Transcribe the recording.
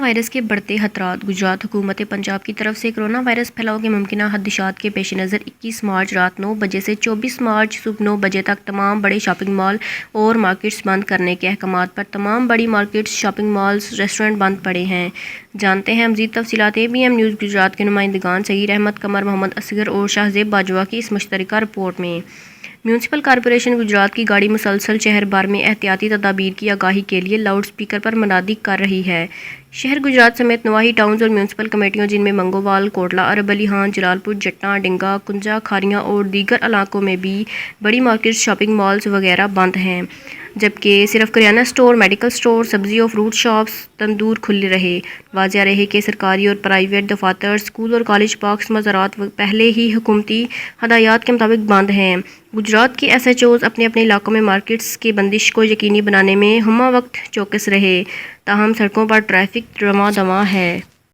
Virus کے بڑھتے خطرات۔ گجرات حکومت پنجاب کی طرف سے کورونا وائرس پھیلاؤ کے ممکنہ خدشات کے پیش نظر 21 مارچ رات 9 بجے سے 24 مارچ صبح 9 بجے تک تمام بڑے شاپنگ مال اور مارکیٹس بند کرنے کے احکامات پر تمام بڑی مارکیٹس، شاپنگ مالز، ریسٹورنٹ بند پڑے ہیں۔ جانتے ہیں مزید تفصیلات۔ ABM نیوز گجرات کے نمائندگان سعید احمد قمر، محمد اصغر اور شاہزیب باجوہ کی اس مشترکہ رپورٹ میں۔ میونسپل کارپوریشن گجرات کی گاڑی مسلسل شہر بھر میں احتیاطی تدابیر کی آگاہی کے لیے لاؤڈ اسپیکر پر منادی کر رہی ہے۔ شہر گجرات سمیت نواحی ٹاؤنز اور میونسپل کمیٹیوں جن میں منگووال، کوٹلہ، عرب علی خان، جلال پور، جٹاں، ڈنگا، کنجا، کھاریاں اور دیگر علاقوں میں بھی بڑی مارکیٹس، شاپنگ مالز وغیرہ بند ہیں، جبکہ صرف کریانہ اسٹور، میڈیکل اسٹور، سبزی اور فروٹ شاپس، تندور کھلے رہے۔ واضح رہے کہ سرکاری اور پرائیویٹ دفاتر، اسکول اور کالج، پارکس، مزارات پہلے ہی حکومتی ہدایات کے مطابق بند ہیں۔ گجرات کے SHOs اپنے اپنے علاقوں میں مارکیٹس کی بندش کو یقینی بنانے میں ہمہ وقت چوکس رہے، تاہم سڑکوں پر ٹریفک رواں دواں ہے۔